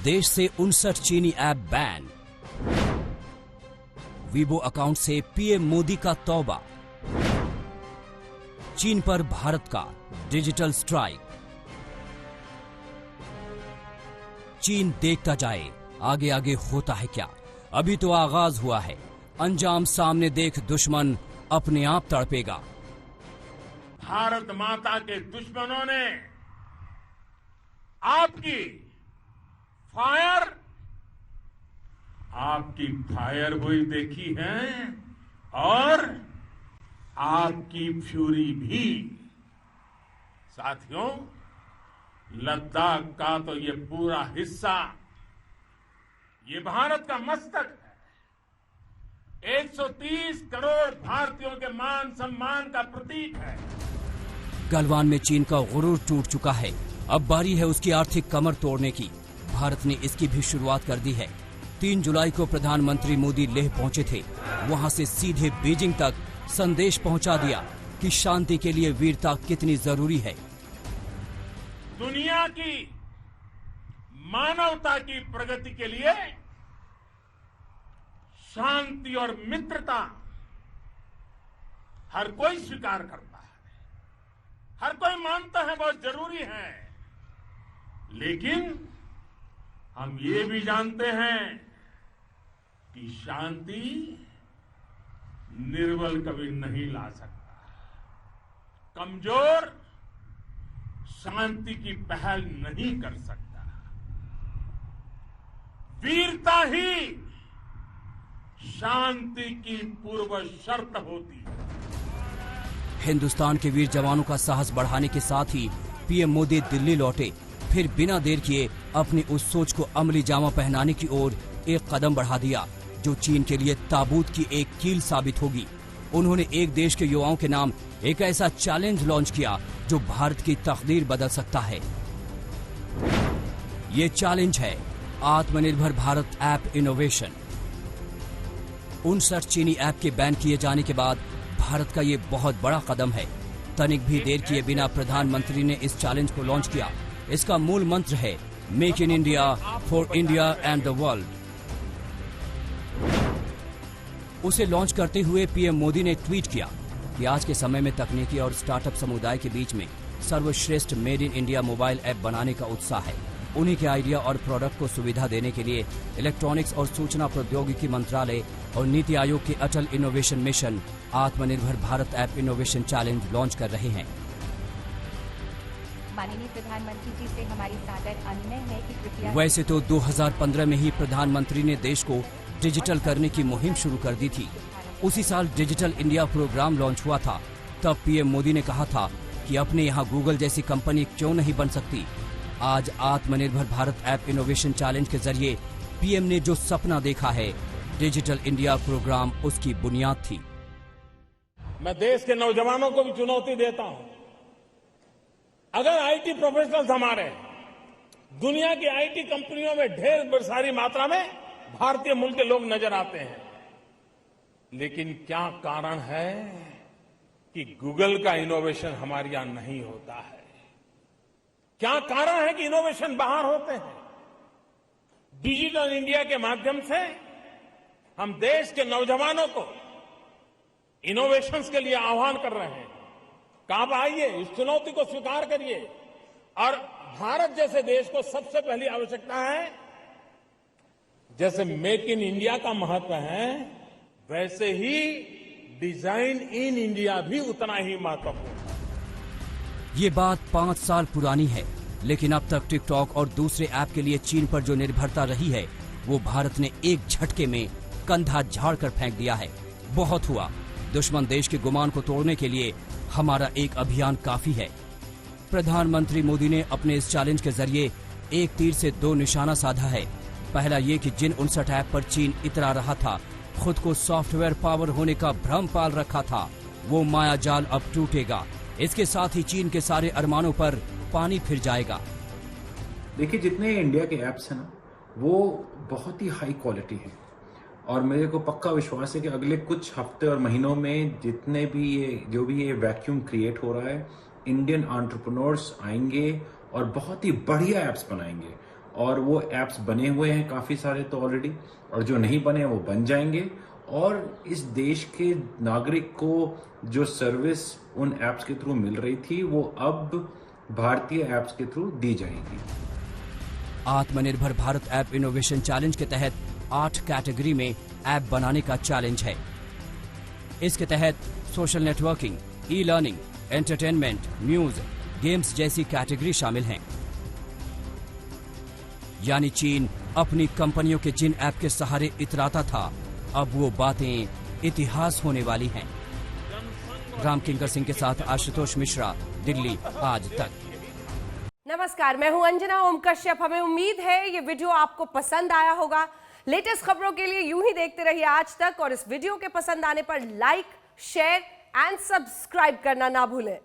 देश से 59 चीनी ऐप बैन। वीबो अकाउंट से पीएम मोदी का तौबा। चीन पर भारत का डिजिटल स्ट्राइक। चीन देखता जाए, आगे आगे होता है क्या। अभी तो आगाज हुआ है, अंजाम सामने देख दुश्मन अपने आप तड़पेगा। भारत माता के दुश्मनों ने आपकी फायर हुई देखी है और आपकी फ्यूरी भी। साथियों, लद्दाख का तो ये पूरा हिस्सा ये भारत का मस्तक है। 130 करोड़ भारतीयों के मान सम्मान का प्रतीक है। गलवान में चीन का गुरूर टूट चुका है, अब बारी है उसकी आर्थिक कमर तोड़ने की। भारत ने इसकी भी शुरुआत कर दी है। 3 जुलाई को प्रधानमंत्री मोदी लेह पहुंचे थे। वहां से सीधे बीजिंग तक संदेश पहुंचा दिया कि शांति के लिए वीरता कितनी जरूरी है। दुनिया की मानवता की प्रगति के लिए शांति और मित्रता हर कोई स्वीकार करता है, हर कोई मानता है बहुत जरूरी है। लेकिन हम ये भी जानते हैं कि शांति निर्बल कभी नहीं ला सकता। कमजोर शांति की पहल नहीं कर सकता। वीरता ही शांति की पूर्व शर्त होती है। हिंदुस्तान के वीर जवानों का साहस बढ़ाने के साथ ही पीएम मोदी दिल्ली लौटे। फिर बिना देर किए अपनी उस सोच को अमली जामा पहनाने की ओर एक कदम बढ़ा दिया जो चीन के लिए ताबूत की एक कील साबित होगी। उन्होंने एक देश के युवाओं के नाम एक ऐसा चैलेंज लॉन्च किया जो भारत की तकदीर बदल सकता है। ये चैलेंज है आत्मनिर्भर भारत ऐप इनोवेशन। 59 चीनी ऐप के बैन किए जाने के बाद भारत का ये बहुत बड़ा कदम है। तनिक भी देर किए बिना प्रधानमंत्री ने इस चैलेंज को लॉन्च किया। इसका मूल मंत्र है make in India for India and the world. उसे लॉन्च करते हुए पीएम मोदी ने ट्वीट किया कि आज के समय में तकनीकी और स्टार्टअप समुदाय के बीच में सर्वश्रेष्ठ made in India mobile app बनाने का उत्साह है। उन्हीं के आइडिया और प्रोडक्ट को सुविधा देने के लिए इलेक्ट्रॉनिक्स और सूचना प्रौद्योगिकी मंत्रालय और नीति आयोग के अटल इनोवेशन मिशन आत्मनिर्भर Bharat app innovation challenge launch कर रहे हैं। माननीय प्रधानमंत्री जी से हमारी सादर अनुनय है कि कृपया। वैसे तो 2015 में ही प्रधानमंत्री ने देश को डिजिटल करने की मुहिम शुरू कर दी थी। उसी साल डिजिटल इंडिया प्रोग्राम लॉन्च हुआ था। तब पीएम मोदी ने कहा था कि अपने यहाँ गूगल जैसी कंपनी क्यों नहीं बन सकती। आज आत्मनिर्भर भारत ऐप इनोवेशन चैलेंज के जरिए पीएम ने जो सपना देखा है, डिजिटल इंडिया प्रोग्राम उसकी बुनियाद थी। मैं देश के नौजवानों को भी चुनौती देता हूं। अगर आईटी प्रोफेशनल्स हमारे दुनिया की आईटी कंपनियों में ढेर सारी मात्रा में भारतीय मूल के लोग नजर आते हैं, लेकिन क्या कारण है कि गूगल का इनोवेशन हमारे यहां नहीं होता है? क्या कारण है कि इनोवेशन बाहर होते हैं? डिजिटल इंडिया के माध्यम से हम देश के नौजवानों को इनोवेशंस के लिए आह्वान कर रहे हैं। कहां आइए, इस चुनौती को स्वीकार करिए। और भारत जैसे देश को सबसे पहली आवश्यकता है, जैसे मेक इन इंडिया का महत्व है, वैसे ही डिजाइन इन इंडिया भी उतना ही महत्वपूर्ण है। ये बात 5 साल पुरानी है, लेकिन अब तक टिकटॉक और दूसरे ऐप के लिए चीन पर जो निर्भरता रही है, वो भारत ने एक झटके में कंधा झाड़ कर फेंक दिया है। बहुत हुआ। दुश्मन देश के गुमान को तोड़ने के लिए हमारा एक अभियान काफी है। प्रधानमंत्री मोदी ने अपने इस चैलेंज के जरिए एक तीर से 2 निशाना साधा है। पहला ये कि जिन 59 ऐप पर चीन इतरा रहा था, खुद को सॉफ्टवेयर पावर होने का भ्रम पाल रखा था, वो माया जाल अब टूटेगा। इसके साथ ही चीन के सारे अरमानों पर पानी फिर जाएगा। देखिए, जितने इंडिया के ऐप्स हैं ना, वो बहुत ही हाई क्वालिटी हैं और मेरे को पक्का विश्वास है कि अगले कुछ हफ्ते और महीनों में जितने भी ये वैक्यूम क्रिएट हो रहा है, इंडियन एंटरप्रेन्योर्स आएंगे और बहुत ही बढ़िया ऐप्स बनाएंगे और वो ऐप्स बने हुए हैं काफ़ी सारे तो ऑलरेडी, और जो नहीं बने वो बन जाएंगे, और इस देश के नागरिक को जो सर्विस उन ऐप्स के थ्रू मिल रही थी वो अब भारतीय ऐप्स के थ्रू दी जाएगी। आत्मनिर्भर भारत ऐप इनोवेशन चैलेंज के तहत 8 कैटेगरी में ऐप बनाने का चैलेंज है। इसके तहत social networking, e learning, entertainment, news, games जैसी कैटेगरी शामिल हैं। यानी चीन अपनी कंपनियों के जिन ऐप के सहारे इतराता था, अब वो बातें इतिहास होने वाली हैं। राम किंकर सिंह के साथ आशुतोष मिश्रा, दिल्ली आज तक। नमस्कार, मैं हूं अंजना ओम कश्यप। हमें उम्मीद है ये वीडियो आपको पसंद आया होगा। लेटेस्ट खबरों के लिए यूं ही देखते रहिए आज तक, और इस वीडियो के पसंद आने पर लाइक, शेयर एंड सब्सक्राइब करना ना भूलें।